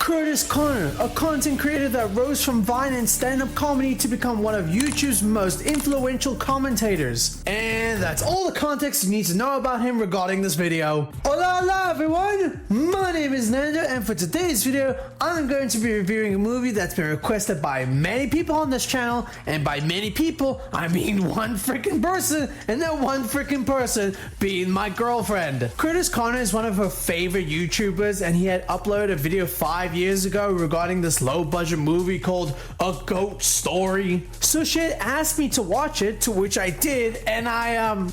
Kurtis Conner, a content creator that rose from Vine and stand-up comedy to become one of YouTube's most influential commentators. And that's all the context you need to know about him regarding this video. Hola everyone, my name is Nando, and for today's video, I'm going to be reviewing a movie that's been requested by many people on this channel, and by many people, I mean one freaking person, and that one freaking person being my girlfriend. Kurtis Conner is one of her favorite YouTubers, and he had uploaded a video 5 years ago regarding this low-budget movie called A Goat Story. So she had asked me to watch it, to which I did, and I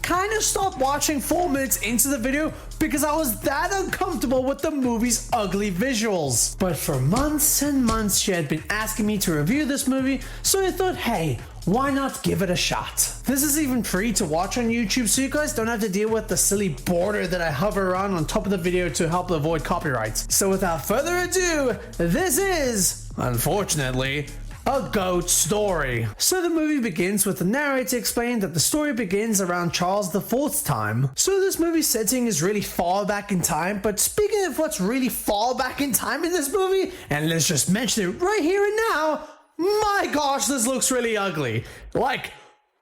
kind of stopped watching 4 minutes into the video because I was that uncomfortable with the movie's ugly visuals. But for months and months she had been asking me to review this movie, so I thought, hey, why not give it a shot? This is even free to watch on YouTube, so you guys don't have to deal with the silly border that I hover around on top of the video to help avoid copyrights. So without further ado, this is, unfortunately, A Goat Story. So the movie begins with the narrator explaining that the story begins around Charles IV's time. So this movie's setting is really far back in time, but speaking of what's really far back in time in this movie, and let's just mention it right here and now, my gosh, this looks really ugly. Like,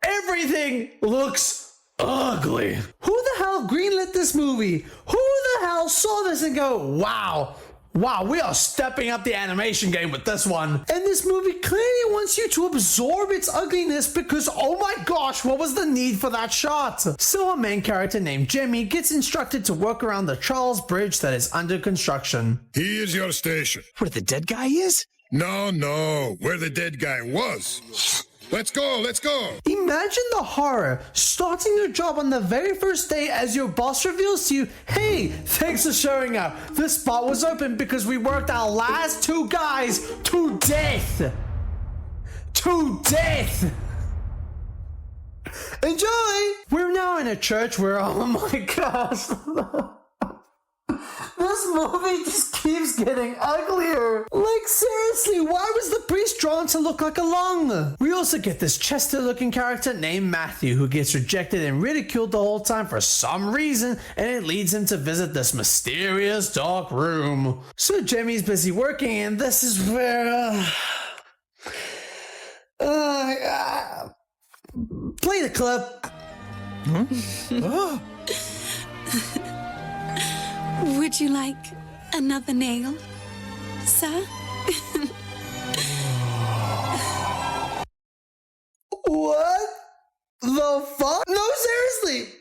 everything looks ugly. Who the hell greenlit this movie? Who the hell saw this and go, wow, we are stepping up the animation game with this one. And this movie clearly wants you to absorb its ugliness because, oh my gosh, what was the need for that shot? So our main character named Jimmy gets instructed to work around the Charles Bridge that is under construction. Here's your station. Where the dead guy is? No, where the dead guy was. Let's go. Imagine the horror, starting your job on the very first day as your boss reveals to you, hey, thanks for showing up. This spot was open because we worked our last 2 guys to death. To death. Enjoy. We're now in a church where, oh my gosh. This movie just keeps getting uglier. Like, seriously, why was the priest drawn to look like a lung? We also get this Chester-looking character named Matthew who gets rejected and ridiculed the whole time for some reason, and it leads him to visit this mysterious dark room. So Jimmy's busy working, and this is where... play the clip. Huh? Would you like another nail, sir? What the fuck? No, seriously.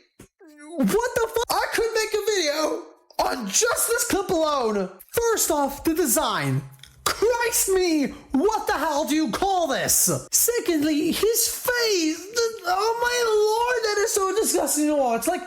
What the fuck? I could make a video on just this clip alone. First off, the design. Christ me! What the hell do you call this? Secondly, his face. Oh my lord, that is so disgusting to watch. Like,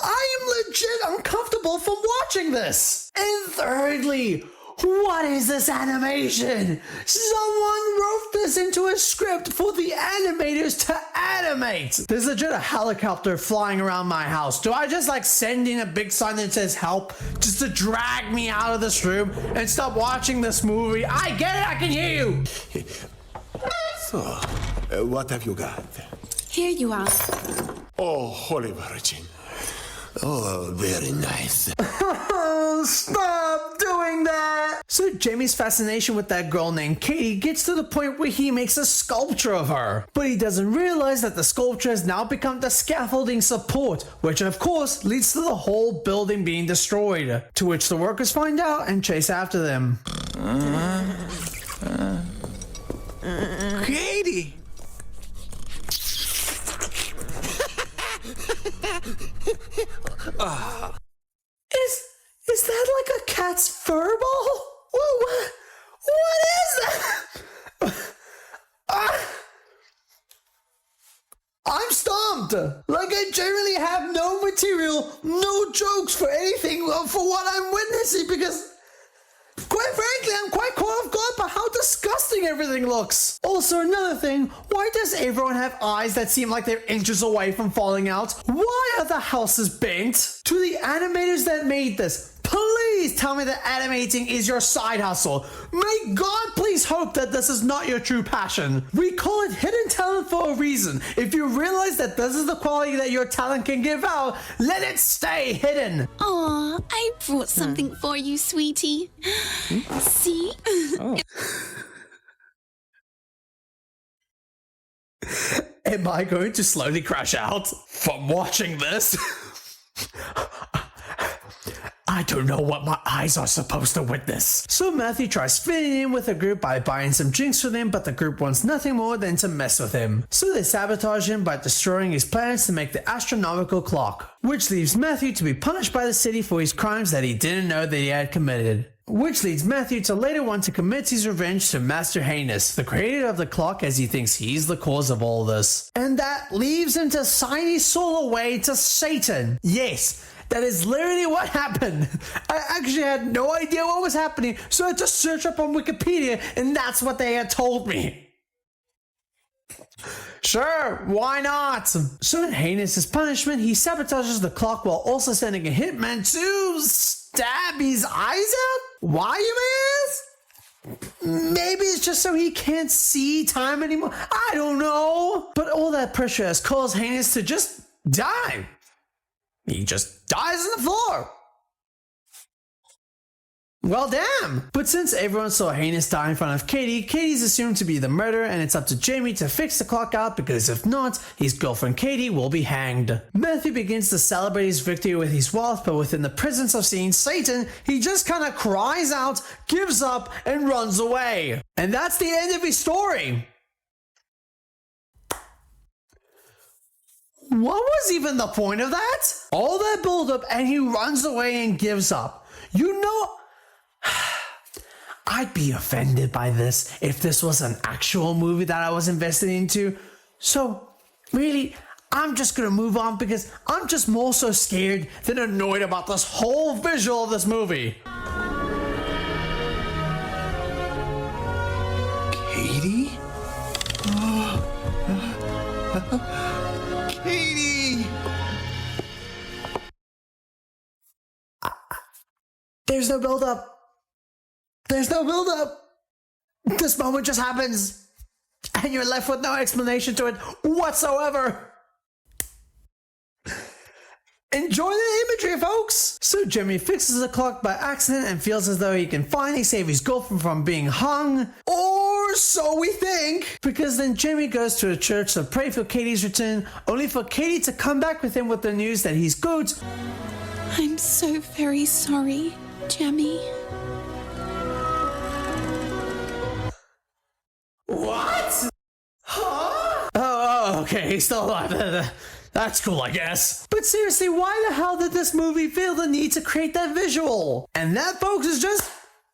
I am legit uncomfortable from watching this. And thirdly, what is this animation? Someone wrote this into a script for the animators to animate. There's legit a helicopter flying around my house. Do I just like send in a big sign that says help just to drag me out of this room and stop watching this movie? I get it, I can hear you. So, what have you got? Here you are. Oh, Holy Virgin. Oh, very nice. Stop doing that! So Jamie's fascination with that girl named Katie gets to the point where he makes a sculpture of her. But he doesn't realize that the sculpture has now become the scaffolding support, which of course leads to the whole building being destroyed. To which the workers find out and chase after them. Katie! Is that like a cat's fur ball? What is that? I'm stumped. Like, I generally have no material, no jokes for anything for what I'm witnessing because, quite frankly, I'm quite caught off guard by how disgusting everything looks. Also, another thing, why does everyone have eyes that seem like they're inches away from falling out? Why are the houses bent? To the animators that made this, please please tell me that animating is your side hustle. May God please hope that this is not your true passion. We call it hidden talent for a reason. If you realize that this is the quality that your talent can give out, let it stay hidden. Aw, I brought something for you, sweetie. See? Am I going to slowly crash out from watching this? I don't know what my eyes are supposed to witness. So Matthew tries fitting in with the group by buying some drinks for them, but the group wants nothing more than to mess with him. So they sabotage him by destroying his plans to make the astronomical clock, which leaves Matthew to be punished by the city for his crimes that he didn't know that he had committed. Which leads Matthew to later want to commit his revenge to Master Heinous, the creator of the clock, as he thinks he's the cause of all this. And that leaves him to sign his soul away to Satan. Yes, that is literally what happened. I actually had no idea what was happening, so I just searched up on Wikipedia, and that's what they had told me. Sure, why not? So in Heinous' punishment, he sabotages the clock while also sending a hitman to stab his eyes out? Why, you may ask? Maybe it's just so he can't see time anymore. I don't know. But all that pressure has caused Heinous to just die. He just dies on the floor. Well, damn! But since everyone saw Heinous die in front of Katie, Katie's assumed to be the murderer, and it's up to Jamie to fix the clock out, because if not, his girlfriend Katie will be hanged. Matthew begins to celebrate his victory with his wealth, but within the presence of seeing Satan, he just kinda cries out, gives up, and runs away. And that's the end of his story. What was even the point of that? All that build up and he runs away and gives up. You know, I'd be offended by this if this was an actual movie that I was invested into. So, really, I'm just gonna move on because I'm just more so scared than annoyed about this whole visual of this movie. Katie? Katie! There's no build up. There's no build up. This moment just happens, and you're left with no explanation to it whatsoever. Enjoy the imagery, folks! So Jimmy fixes the clock by accident and feels as though he can finally save his girlfriend from being hung. Or so we think! Because then Jimmy goes to a church to pray for Katie's return, only for Katie to come back with him with the news that he's good. I'm so very sorry, Jamie. What? Huh? Oh, okay, he's still alive. That's cool, I guess. But seriously, why the hell did this movie feel the need to create that visual? And that, folks, is just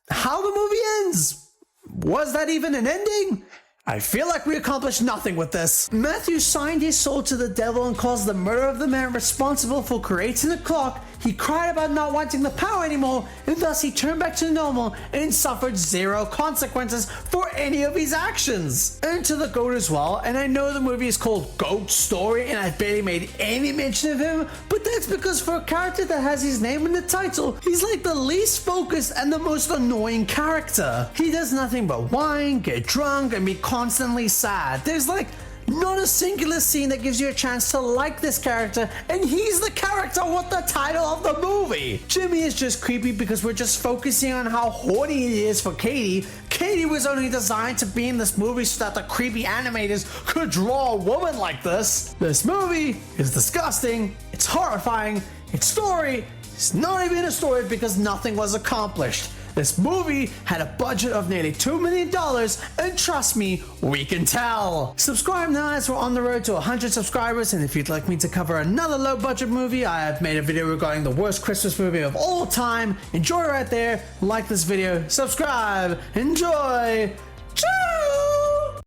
how the movie ends. Was that even an ending? I feel like we accomplished nothing with this. Matthew signed his soul to the devil and caused the murder of the man responsible for creating the clock. He cried about not wanting the power anymore, and thus he turned back to normal and suffered zero consequences for any of his actions. And to the goat as well, and I know the movie is called Goat Story and I barely made any mention of him, but that's because for a character that has his name in the title, he's like the least focused and the most annoying character. He does nothing but whine, get drunk, and be constantly sad. There's like not a singular scene that gives you a chance to like this character, and he's the character with the title of the movie. Jimmy is just creepy because we're just focusing on how horny he is for Katie. Katie was only designed to be in this movie so that the creepy animators could draw a woman like this. This movie is disgusting, it's horrifying, its story is not even a story because nothing was accomplished. This movie had a budget of nearly $2 million, and trust me, we can tell. Subscribe now as we're on the road to 100 subscribers, and if you'd like me to cover another low budget movie, I have made a video regarding the worst Christmas movie of all time. Enjoy right there, like this video, subscribe, enjoy,